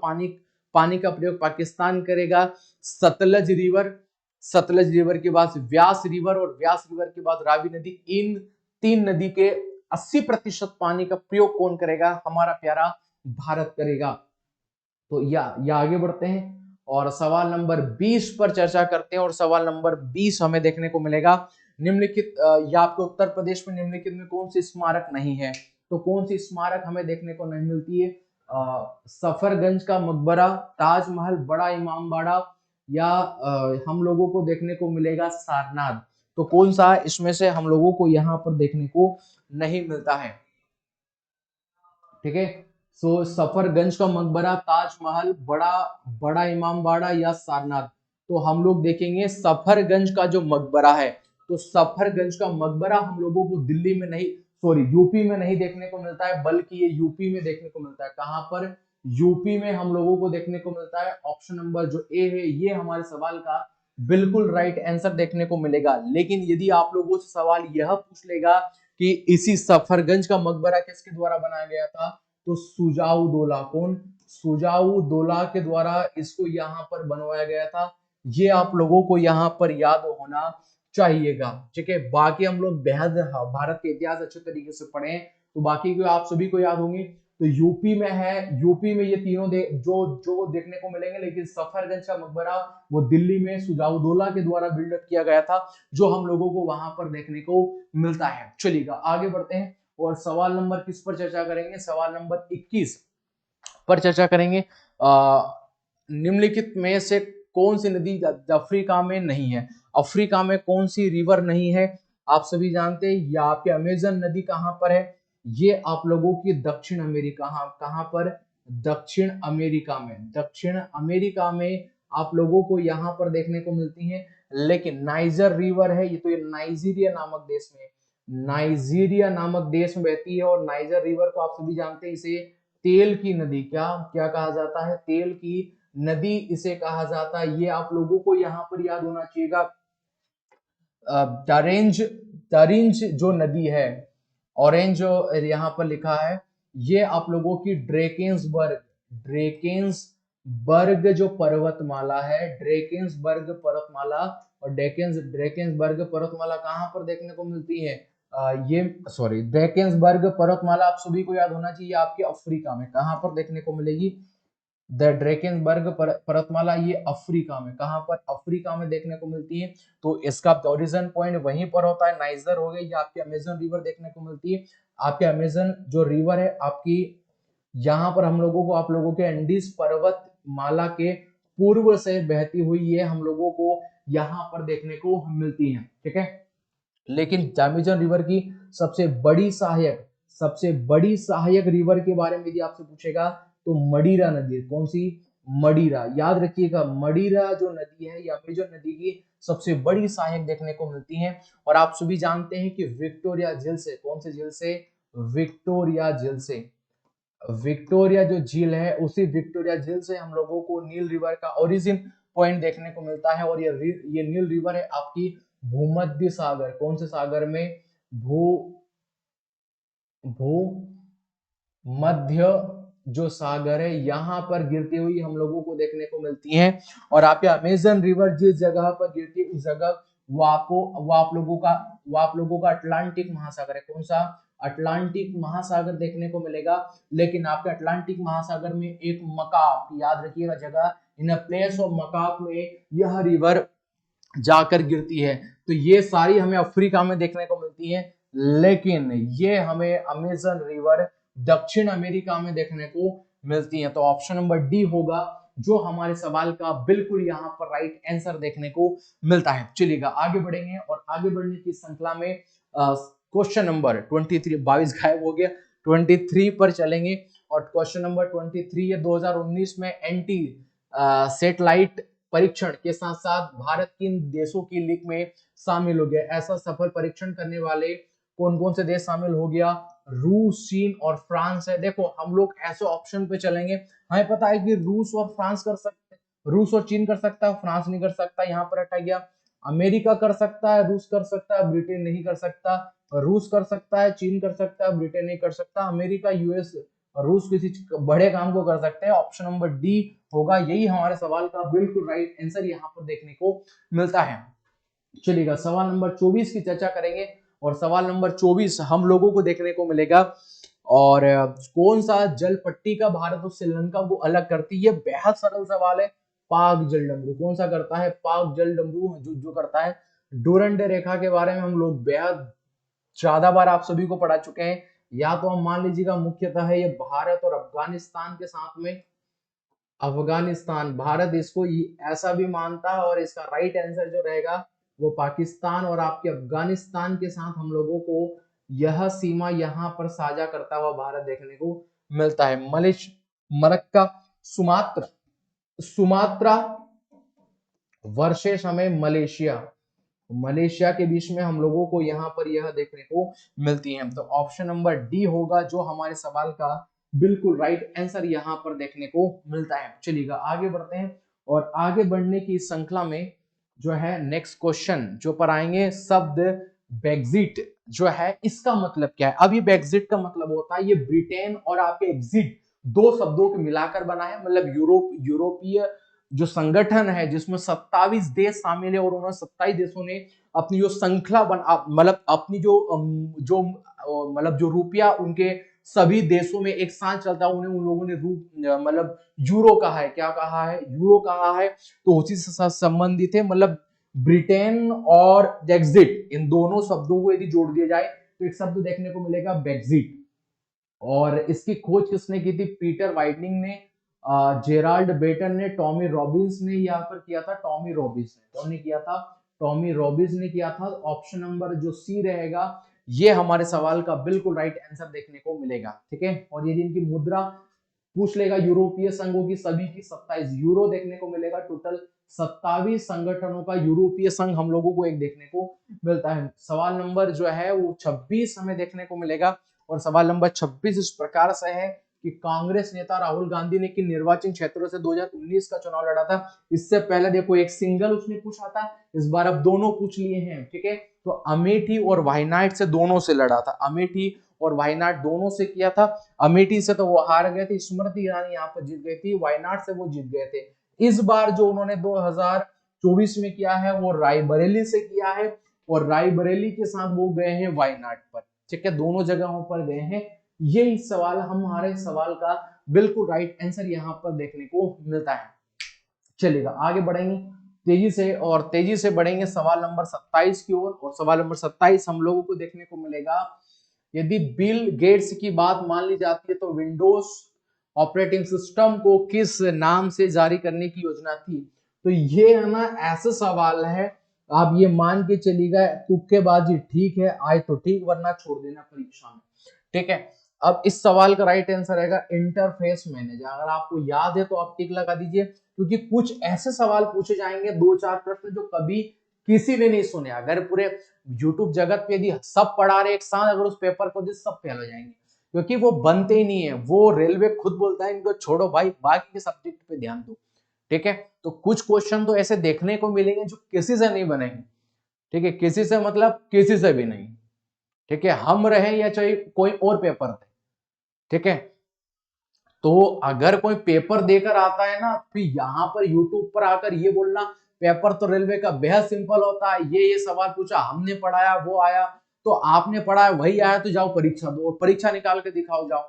पानी का प्रयोग पाकिस्तान करेगा। सतलज रिवर, सतलज रिवर के बाद व्यास रिवर, और व्यास रिवर के बाद रावी नदी, इन तीन नदी के 80% पानी का प्रयोग कौन करेगा? हमारा प्यारा भारत करेगा। तो या आगे बढ़ते हैं और सवाल नंबर 20 पर चर्चा करते हैं। और सवाल नंबर 20 हमें देखने को मिलेगा, निम्नलिखित या आपको उत्तर प्रदेश में निम्नलिखित में कौन सी स्मारक नहीं है? तो कौन सी स्मारक हमें देखने को नहीं मिलती है? सफरगंज का मकबरा, ताजमहल, बड़ा इमामबाड़ा, या हम लोगों को देखने को मिलेगा सारनाथ। तो कौन सा इसमें से हम लोगों को यहाँ पर देखने को नहीं मिलता है? ठीक है, सो सफरगंज का मकबरा, ताजमहल, बड़ा इमामबाड़ा या सारनाथ। तो हम लोग देखेंगे सफरगंज का जो मकबरा है, तो सफरगंज का मकबरा हम लोगों को दिल्ली में नहीं, सॉरी यूपी में नहीं देखने को मिलता है, बल्कि ये यूपी में देखने को मिलता है। कहां पर? यूपी में हम लोगों को देखने को मिलता है। ऑप्शन नंबर जो ए है ये हमारे सवाल का बिल्कुल राइट आंसर देखने को मिलेगा। लेकिन यदि आप लोगों से सवाल यह पूछ लेगा कि इसी सफरगंज का मकबरा किसके द्वारा बनाया गया था, तो सुजाउद्दौला, कौन? सुजाऊ दौला के द्वारा इसको यहाँ पर बनवाया गया था। ये आप लोगों को यहाँ पर याद होना चाहिएगा। ठीक है, बाकी हम लोग बेहद भारत के इतिहास अच्छे तरीके से पढ़े हैं, तो बाकी को आप सभी को याद होंगे। तो यूपी में है, यूपी में ये तीनों जो देखने को मिलेंगे, लेकिन सफरगंज का मकबरा वो दिल्ली में सुजाउद्दौला के द्वारा बिल्डअप किया गया था, जो हम लोगों को वहां पर देखने को मिलता है। चलिएगा आगे बढ़ते हैं और सवाल नंबर किस पर चर्चा करेंगे, सवाल नंबर 21 पर चर्चा करेंगे। निम्नलिखित में से कौन सी नदी अफ्रीका में नहीं है? अफ्रीका में कौन सी रिवर नहीं है? आप सभी जानते हैं, या आपके अमेजन नदी कहां पर है? ये आप लोगों की दक्षिण अमेरिका, कहां पर? दक्षिण अमेरिका में। दक्षिण अमेरिका में आप लोगों को यहाँ पर देखने को मिलती है। लेकिन नाइजर रिवर है, ये तो ये नाइजीरिया नामक देश में, नाइजीरिया नामक देश में बहती है। और नाइजर रिवर को आप सभी जानते हैं, इसे तेल की नदी क्या क्या कहा जाता है? तेल की नदी इसे कहा जाता है। ये आप लोगों को यहाँ पर याद होना चाहिएगा। ऑरेंज जो नदी है, ऑरेंज जो यहाँ पर लिखा है, ये आप लोगों की ड्रेकेंसबर्ग जो पर्वतमाला है, ड्रेकेंसबर्ग पर्वतमाला। और ड्रेकेंसबर्ग पर्वतमाला कहाँ पर देखने को मिलती है? ड्रेकेंसबर्ग पर्वतमाला आप सभी को याद होना चाहिए, आपके अफ्रीका में। कहाँ पर देखने को मिलेगी? द ड्रेकेंसबर्ग पर्वतमाला, ये अफ्रीका में, कहां पर? अफ्रीका में देखने को मिलती है। तो इसका ओरिजिन पॉइंट वहीं पर होता है, नाइजर हो गई। ये आपकी अमेजन रिवर देखने को मिलती है। आपके अमेजन जो रिवर है आपकी, यहाँ पर हम लोगों को, आप लोगों के एंडीज पर्वतमाला के पूर्व से बहती हुई ये हम लोगों को यहाँ पर देखने को मिलती है। ठीक है, लेकिन अमेजन रिवर की सबसे बड़ी सहायक रिवर के बारे में यदि आपसे पूछेगा तो मडीरा नदी है। कौन सी? मडीरा। याद रखिएगा, मडीरा जो नदी है ये अमेजन नदी की सबसे बड़ी सहायक देखने को मिलती है। और आप सभी जानते हैं कि विक्टोरिया झील से, कौन से झील से? विक्टोरिया झील से, विक्टोरिया जो झील है, उसी विक्टोरिया झील से हम लोगों को नील रिवर का ओरिजिन पॉइंट देखने को मिलता है। और ये नील रिवर है आपकी भूमध्य सागर। कौन से सागर में? भूमध्य जो सागर है, यहाँ पर गिरती हुई हम लोगों को देखने को मिलती है। और आपके अमेजन रिवर जिस जगह पर गिरती है उस जगह वो आप लोगों का अटलांटिक महासागर है। कौन सा? अटलांटिक महासागर देखने को मिलेगा। लेकिन आपके अटलांटिक महासागर में एक मकाप, याद रखिएगा जगह, इन प्लेस ऑफ मकाप में यह रिवर जाकर गिरती है। तो ये सारी हमें अफ्रीका में देखने को मिलती है, लेकिन ये हमें अमेजन रिवर दक्षिण अमेरिका में देखने को मिलती है। तो ऑप्शन नंबर डी होगा जो हमारे सवाल का बिल्कुल यहाँ पर राइट आंसर देखने को मिलता है। चलिएगा आगे बढ़ेंगे और आगे बढ़ने की श्रृंखला में क्वेश्चन नंबर 23, 22 गायब हो गया, 23 पर चलेंगे। और क्वेश्चन नंबर 23 ये 2019 में एंटी सैटेलाइट परीक्षण के साथ साथ भारत किन देशों की लिस्ट में शामिल हो गया? ऐसा सफल परीक्षण करने वाले कौन कौन से देश शामिल हो गया? रूस, चीन और फ्रांस है। देखो हम लोग ऐसे ऑप्शन पे चलेंगे, हमें पता है कि रूस और फ्रांस कर सकते हैं, रूस और चीन कर सकता है, फ्रांस नहीं कर सकता, यहाँ पर हटा गया। अमेरिका कर सकता है, रूस कर सकता है, ब्रिटेन नहीं कर सकता। रूस कर सकता है, चीन कर सकता है, ब्रिटेन नहीं कर सकता। अमेरिका, यूएस, रूस किसी बड़े काम को कर सकते हैं। ऑप्शन नंबर डी होगा, यही हमारे सवाल का बिल्कुल राइट आंसर यहाँ पर देखने को मिलता है। चलिएगा सवाल नंबर 24 की चर्चा करेंगे। और सवाल नंबर 24 हम लोगों को देखने को मिलेगा, और कौन सा जल पट्टी का भारत और श्रीलंका को अलग करती है? बेहद सरल सवाल है। पाक जलडमरू। कौन सा करता है? पाक जलडमरू जो करता है। डूरंड रेखा के बारे में हम लोग बेहद ज्यादा बार आप सभी को पढ़ा चुके हैं। या तो हम मान लीजिएगा मुख्यतः है ये भारत और अफगानिस्तान के साथ में, अफगानिस्तान, भारत इसको ऐसा भी मानता है, और इसका राइट आंसर जो रहेगा वो पाकिस्तान और आपके अफगानिस्तान के साथ हम लोगों को यह सीमा यहाँ पर साझा करता हुआ भारत देखने को मिलता है। मलक्का, सुमात्रा वर्सेस हमें मलेशिया के बीच में हम लोगों को यहाँ पर यह देखने को मिलती है। तो ऑप्शन नंबर डी होगा जो हमारे सवाल का बिल्कुल राइट आंसर यहाँ पर देखने को मिलता है। चलिएगा आगे बढ़ते हैं, और आगे बढ़ने की श्रृंखला में जो है नेक्स्ट क्वेश्चन जो पर आएंगे, शब्द ब्रेक्जिट जो है इसका मतलब क्या है? अब ये ब्रेक्जिट का मतलब होता है ये ब्रिटेन और आपके एग्जिट दो शब्दों के मिलाकर बना है, मतलब यूरोपीय जो संगठन है जिसमें 27 देश शामिल है और उन्होंने 27 देशों ने अपनी जो श्रृंखला बना, मतलब अपनी जो मतलब जो रुपया उनके सभी देशों में एक साथ चलता है, उन्हें उन लोगों ने मतलब यूरो कहा है। क्या कहा है? यूरो कहा है। तो उसी से संबंधित है, मतलब ब्रिटेन और ब्रेक्जिट, इन दोनों शब्दों को यदि जोड़ दिया जाए तो एक शब्द देखने को मिलेगा ब्रेक्जिट। और इसकी खोज किसने की थी? पीटर वाइटनिंग ने, जेराल्ड बेटन ने, टॉमी रॉबिन्स ने यहाँ पर किया था। टॉमी रॉबिन्स ने, कौन ने किया था? टॉमी रॉबिन्स ने किया था। ऑप्शन नंबर जो सी रहेगा ये हमारे सवाल का बिल्कुल राइट आंसर देखने को मिलेगा। ठीक है, और ये जिनकी मुद्रा पूछ लेगा यूरोपीय संघों की सभी की 27 यूरो देखने को मिलेगा। टोटल 27 संगठनों का यूरोपीय संघ हम लोगों को एक देखने को मिलता है। सवाल नंबर जो है वो 26 हमें देखने को मिलेगा, और सवाल नंबर 26 इस प्रकार से है कि कांग्रेस नेता राहुल गांधी ने किन निर्वाचन क्षेत्रों से 2019 का चुनाव लड़ा था? इससे पहले देखो एक सिंगल उसने पूछा था, इस बार अब दोनों पूछ लिए हैं। ठीक है, तो अमेठी और वायनाड से दोनों से लड़ा था। अमेठी और वायनाड दोनों से किया था। अमेठी से तो वो हार गए थे, स्मृति ईरानी यहाँ पर जीत गई थी। वायनाड से वो जीत गए थे। इस बार जो उन्होंने 2024 में किया है वो रायबरेली से किया है, और रायबरेली के साथ वो गए हैं वायनाड पर। ठीक है, दोनों जगहों पर गए हैं। ये इस सवाल, हमारे सवाल का बिल्कुल राइट आंसर यहाँ पर देखने को मिलता है। चलिएगा आगे बढ़ेंगे तेजी से, और तेजी से बढ़ेंगे सवाल नंबर 27 की ओर। और सवाल नंबर 27 हम लोगों को देखने को मिलेगा, यदि बिल गेट्स की बात मान ली जाती है तो विंडोज ऑपरेटिंग सिस्टम को किस नाम से जारी करने की योजना थी? तो ये है ना, ऐसा सवाल है, आप ये मान के चलिएगा तुक्केबाजी ठीक है, आए तो ठीक वरना छोड़ देना परीक्षा में। ठीक है, अब इस सवाल का राइट आंसर रहेगा इंटरफेस मैनेजर। अगर आपको याद है तो आप टिक लगा दीजिए, क्योंकि कुछ ऐसे सवाल पूछे जाएंगे, दो चार प्रश्न जो कभी किसी ने नहीं सुने। अगर पूरे यूट्यूब जगत पे यदि सब पढ़ा रहे एक साथ, अगर उस पेपर को दे सब फेल हो जाएंगे, क्योंकि वो बनते ही नहीं है। वो रेलवे खुद बोलता है इनको छोड़ो भाई, बाकी के सब्जेक्ट पे ध्यान दो। ठीक है, तो कुछ क्वेश्चन तो ऐसे देखने को मिलेंगे जो किसी से नहीं बनेंगे। ठीक है, किसी से मतलब किसी से भी नहीं। ठीक है, हम रहे या चाहे कोई और पेपर दे। ठीक है, तो अगर कोई पेपर देकर आता है ना, फिर यहाँ पर यूट्यूब पर आकर ये बोलना पेपर तो रेलवे का बेहद सिंपल होता है, ये सवाल पूछा, हमने पढ़ाया, वो आया, तो आपने पढ़ा है वही आया, तो जाओ परीक्षा दो और परीक्षा निकाल के दिखाओ जाओ।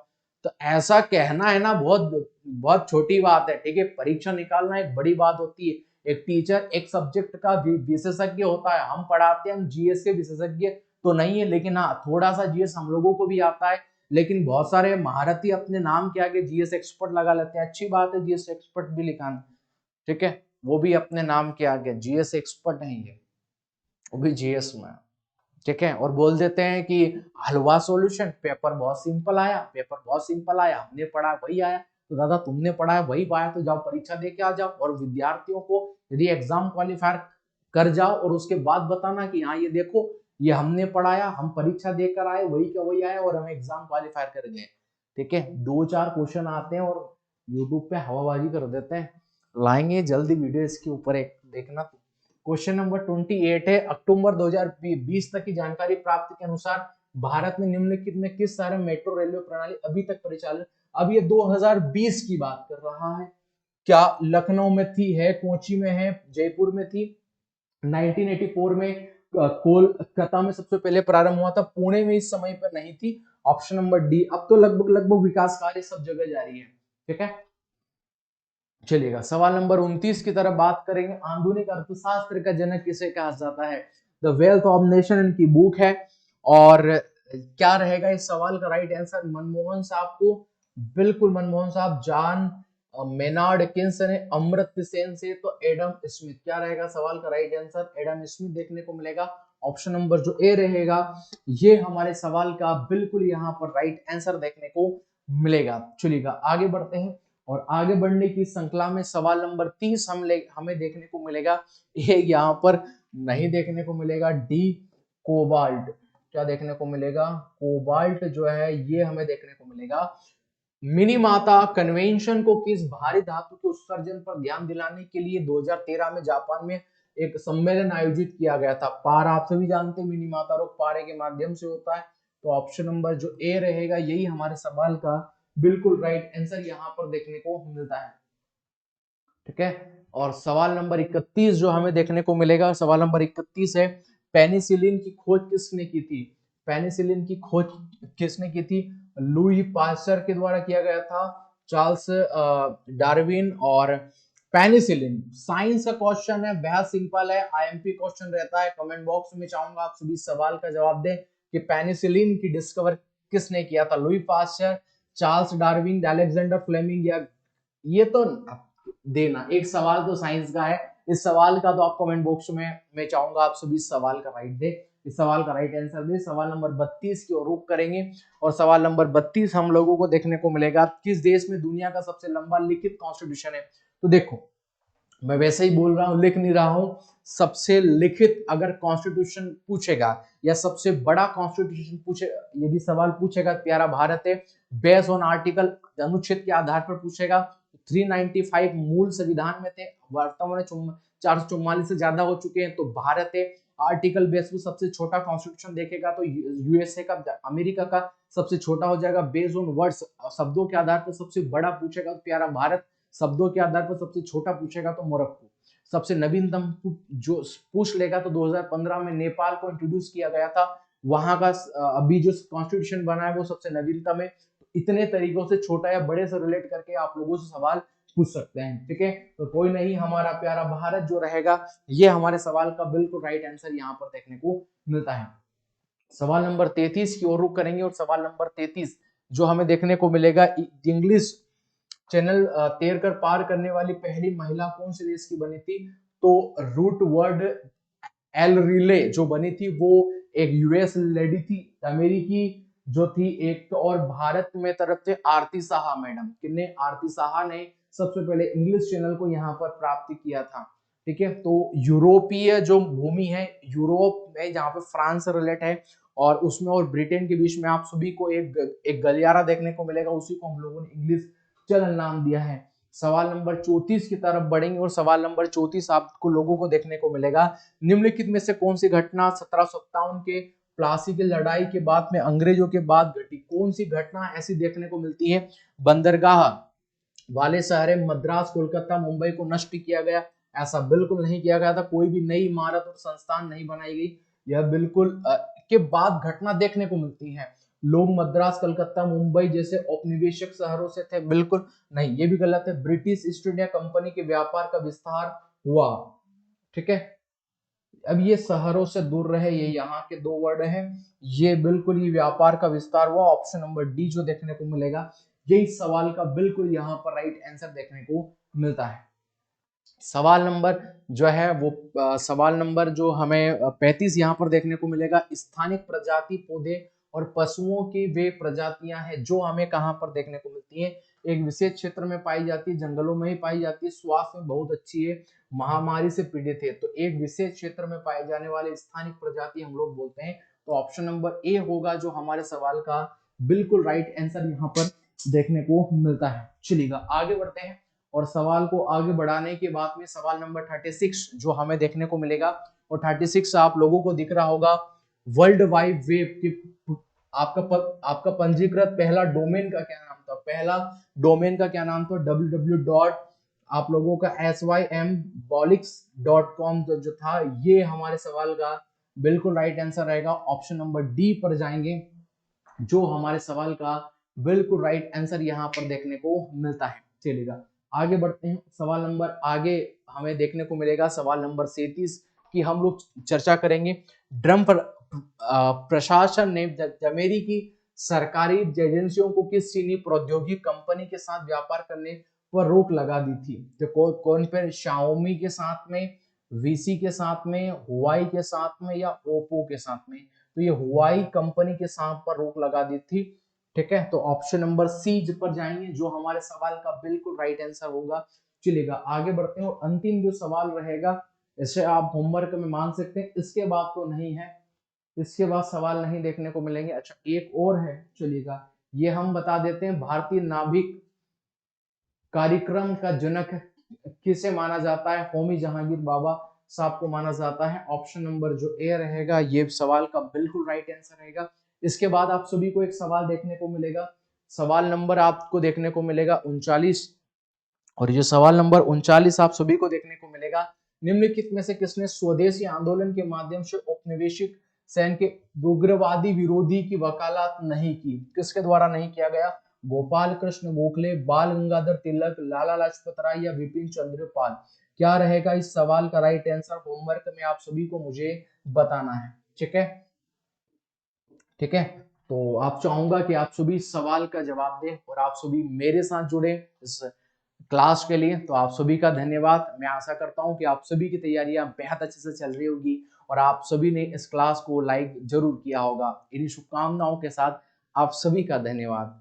तो ऐसा कहना है ना, बहुत बहुत छोटी बात है। ठीक है, परीक्षा निकालना एक बड़ी बात होती है। एक टीचर एक सब्जेक्ट का विशेषज्ञ होता है। हम पढ़ाते हैं, हम जीएस के विशेषज्ञ तो नहीं है, लेकिन हाँ थोड़ा सा जीएस हम लोगों को भी आता है। लेकिन बहुत सारे महारथी अपने नाम के आगे जीएस एक्सपर्ट लगा लेते हैं। अच्छी बात है जीएस एक्सपर्ट भी लिखाना। ठीक है, वो भी अपने नाम के आगे जीएस एक्सपर्ट है, ये वो भी जीएस में। ठीक है, और बोल देते हैं कि हलवा सॉल्यूशन, पेपर बहुत सिंपल आया, पेपर बहुत सिंपल आया, हमने पढ़ा वही आया। तो दादा तुमने पढ़ा है वही पाया, तो जाओ परीक्षा दे के आ जाओ। और विद्यार्थियों को यदि एग्जाम क्वालिफायर कर जाओ और उसके बाद बताना कि हाँ ये देखो ये हमने पढ़ाया, हम परीक्षा देकर आए, वही का वही आया और हम एग्जाम क्वालिफायर कर गए। ठीक है, दो चार क्वेश्चन आते हैं और यूट्यूब पे हवाबाजी कर देते हैं। लाएंगे जल्दी वीडियो इसके ऊपर एक, देखना। क्वेश्चन नंबर 28 है, अक्टूबर 2020 तक की जानकारी प्राप्त के अनुसार भारत में निम्नलिखित में किस शहर में मेट्रो रेलवे प्रणाली अभी तक परिचालित? अब ये 2020 की बात कर रहा है। क्या लखनऊ में थी, है कोची में है, जयपुर में थी, 1984 में कोलकाता में सबसे पहले प्रारंभ हुआ था, पुणे में इस समय पर नहीं थी। Option number D. अब तो लगभग लगभग विकास कार्य सब जगह जारी है। ठीक है, चलिएगा सवाल नंबर 29 की तरफ बात करेंगे। आधुनिक अर्थशास्त्र का जनक किसे कहा जाता है? द वेल्थ ऑफ नेशन इनकी बुक है। और क्या रहेगा इस सवाल का राइट आंसर? मनमोहन साहब को, बिल्कुल मनमोहन साहब। जॉन मेनार्ड किन से ने? अमर्त्य सेन से। तो एडम स्मिथ। क्या रहेगा सवाल का राइट आंसर? एडम स्मिथ देखने को मिलेगा। ऑप्शन नंबर जो ए रहेगा ये हमारे सवाल का बिल्कुल यहाँ पर राइट आंसर देखने को मिलेगा। चलिएगा आगे बढ़ते हैं, और आगे बढ़ने की श्रृंखला में सवाल नंबर 30 हमें देखने को मिलेगा। ये यहाँ पर नहीं देखने को मिलेगा। D, cobalt. क्या देखने को मिलेगा? कोबाल्ट जो है ये हमें देखने को मिलेगा। मिनीमाता कन्वेंशन को किस भारी धातु के उत्सर्जन पर ध्यान दिलाने के लिए 2013 में जापान में एक सम्मेलन आयोजित किया गया था? पार आप सभी जानते हैं मिनीमाता रोग पारे के माध्यम से होता है। तो ऑप्शन नंबर जो ए रहेगा यही हमारे सवाल का बिल्कुल राइट आंसर यहाँ पर देखने को मिलता है। ठीक है, और सवाल नंबर 31 जो हमें देखने को मिलेगा, सवाल नंबर 31 है, पेनिसिलिन की खोज किसने की थी? पेनिसिलिन की खोज किसने की थी? लुई पास्चर के द्वारा किया गया था, चार्ल्स डार्विन। और पेनिसिलिन साइंस का क्वेश्चन है, बेहद सिंपल है, आईएमपी क्वेश्चन रहता है। कमेंट बॉक्स में चाहूंगा आप सभी सवाल का जवाब दें कि पेनिसिलिन की डिस्कवर किसने किया था? Louis Pasteur, Charles Darwin, Alexander Fleming, या ये तो देना, एक सवाल तो साइंस का है, इस सवाल का तो आप कमेंट बॉक्स में मैं चाहूंगा आप सभी सवाल का राइट दे, इस सवाल का राइट आंसर दे। सवाल नंबर 32 की ओर रुख करेंगे, और सवाल नंबर 32 हम लोगों को देखने को मिलेगा, किस देश में दुनिया का सबसे लंबा लिखित कॉन्स्टिट्यूशन है? तो देखो, मैं वैसे ही बोल रहा हूं, लिख नहीं रहा हूं, सबसे लिखित अगर कॉन्स्टिट्यूशन पूछेगा या सबसे बड़ा कॉन्स्टिट्यूशन पूछे, यदि सवाल पूछेगा, प्यारा भारत है, बेस्ड ऑन आर्टिकल, अनुच्छेद के आधार पर पूछेगा। 395 मूल संविधान में थे, वर्तमान में 444 से ज्यादा हो चुके हैं, तो भारत है। आर्टिकल बेस पर सबसे छोटा कॉन्स्टिट्यूशन देखेगा तो यूएसए का, अमेरिका का सबसे छोटा हो जाएगा। बेस्ड ऑन वर्ड्स, शब्दों के आधार पर सबसे बड़ा पूछेगा तो प्यारा भारत, शब्दों के आधार पर सबसे छोटा पूछेगा तो मोरक्को, सबसे नवीनतम जो पूछ लेगा तो 2015 में नेपाल को इंट्रोड्यूस किया गया था, वहां का अभी जो कॉन्स्टिट्यूशन बना है वो सबसे नवीनतम है। इतने तरीकों से छोटा या बड़े से रिलेट करके आप लोगों से सवाल पूछ सकते हैं। ठीक है, तो कोई नहीं, हमारा प्यारा भारत जो रहेगा, ये हमारे सवाल का बिल्कुल राइट आंसर यहाँ पर देखने को मिलता है। सवाल नंबर 33 की ओर रुख करेंगे, और सवाल नंबर 33 जो हमें देखने को मिलेगा, इंग्लिश चैनल तैर कर पार करने वाली पहली महिला कौन से देश की बनी थी? तो रूट वर्ड एल रिले जो बनी थी वो एक यूएस लेडी थी, अमेरिकी जो थी एक तो, और भारत में तरफ से आरती साहा मैडम, किन्ने? आरती साहा ने सबसे पहले इंग्लिश चैनल को यहाँ पर प्राप्त किया था। ठीक है, तो यूरोपीय जो भूमि है, यूरोप में जहाँ पे फ्रांस से रिलेट है, और उसमें और ब्रिटेन के बीच में आप सभी को एक गलियारा देखने को मिलेगा, उसी को हम लोगों ने इंग्लिश चैनल नाम दिया है। सवाल नंबर 34 की तरफ बढ़ेंगे, और सवाल नंबर 34 आपको लोगों को देखने को मिलेगा, निम्नलिखित में से कौन सी घटना 1757 के प्लासी की लड़ाई के बाद में अंग्रेजों के बाद घटी? कौन सी घटना ऐसी देखने को मिलती है? बंदरगाह वाले शहर मद्रास, कोलकाता, मुंबई को नष्ट किया गया? ऐसा बिल्कुल नहीं किया गया था, कोई भी नई इमारत और संस्थान नहीं बनाई गई, यह बिल्कुल के बाद घटना देखने को मिलती है। लोग मद्रास, कलकत्ता, मुंबई जैसे औपनिवेशिक शहरों से थे? बिल्कुल नहीं, ये भी गलत है। ब्रिटिश ईस्ट इंडिया कंपनी के व्यापार का विस्तार हुआ। ठीक है, अब ये शहरों से दूर रहे, ये यहाँ के दो वर्ड हैं, ये बिल्कुल ही व्यापार का विस्तार हुआ। ऑप्शन नंबर डी जो देखने को मिलेगा, यही सवाल का बिल्कुल यहाँ पर राइट आंसर देखने को मिलता है। सवाल नंबर जो है वो सवाल नंबर जो हमें 35 यहाँ पर देखने को मिलेगा, स्थानिक प्रजाति पौधे और पशुओं की वे प्रजातियां हैं जो हमें कहाँ पर देखने को मिलती हैं? एक विशेष क्षेत्र में पाई जाती है, जंगलों में ही पाई जाती है, स्वास्थ्य में बहुत अच्छी है, महामारी से पीड़ित है, तो एक विशेष क्षेत्र में पाए जाने वाले स्थानिक प्रजाति हम लोग बोलते हैं। तो ऑप्शन नंबर ए होगा जो हमारे सवाल का बिल्कुल राइट आंसर यहाँ पर देखने को मिलता है। चलिएगा आगे बढ़ते हैं, और सवाल को आगे बढ़ाने के बाद में सवाल नंबर 36 जो हमें देखने को मिलेगा, और 36 आप लोगों को दिख रहा होगा, वर्ल्ड वाइड वेब की आपका पंजीकृत पहला डोमेन का क्या नाम था? पहला डोमेन का क्या नाम था? www. आप लोगों का symbolics.com जो था, ये हमारे सवाल का बिल्कुल राइट आंसर रहेगा। ऑप्शन नंबर डी पर जाएंगे, जो हमारे सवाल का बिल्कुल राइट आंसर यहाँ पर देखने को मिलता है। चलिएगा आगे बढ़ते हैं, सवाल नंबर आगे हमें देखने को मिलेगा, सवाल नंबर 37 की हम लोग चर्चा करेंगे। ड्रम प्रशासन ने जमेरी की सरकारी एजेंसियों को किस चीनी प्रौद्योगिकी कंपनी के साथ व्यापार करने पर रोक लगा दी थी? तो कौन पे? शाओमी के साथ में, वीसी के साथ में, हुआई के साथ में, या ओप्पो के साथ में? तो ये हुआई कंपनी के साथ पर रोक लगा दी थी। ठीक है, तो ऑप्शन नंबर सी पर जाएंगे, जो हमारे सवाल का बिल्कुल राइट आंसर होगा। चलिएगा आगे बढ़ते हैं, और अंतिम जो सवाल रहेगा, इसे आप होमवर्क में मान सकते हैं, इसके बाद तो नहीं है, इसके बाद सवाल नहीं देखने को मिलेंगे। अच्छा एक और है, चलिएगा ये हम बता देते हैं, भारतीय नाभिक कार्यक्रम का जनक किसे माना जाता है? होमी जहांगीर बाबा साहब को माना जाता है। ऑप्शन नंबर जो ए रहेगा, ये सवाल का बिल्कुल राइट आंसर रहेगा। इसके बाद आप सभी को एक सवाल देखने को मिलेगा, सवाल नंबर आपको देखने को मिलेगा 39। और ये सवाल नंबर 39 आप सभी को देखने को मिलेगा, निम्नलिखित में से किसने स्वदेशी आंदोलन के माध्यम से औपनिवेशिक सैन्य के उग्रवादी विरोधी की वकालत नहीं की? किसके द्वारा नहीं किया गया? गोपाल कृष्ण गोखले, बाल गंगाधर तिलक, लाला लाजपत राय या विपिन चंद्र पाल? क्या रहेगा इस सवाल का राइट आंसर? होमवर्क में आप सभी को मुझे बताना है। ठीक है, ठीक है। तो आप चाहूंगा कि आप सभी इस सवाल का जवाब दें और आप सभी मेरे साथ जुड़े इस क्लास के लिए। तो आप सभी का धन्यवाद। मैं आशा करता हूं कि आप सभी की तैयारियां बेहद अच्छे से चल रही होगी और आप सभी ने इस क्लास को लाइक जरूर किया होगा। इन्हीं शुभकामनाओं के साथ आप सभी का धन्यवाद।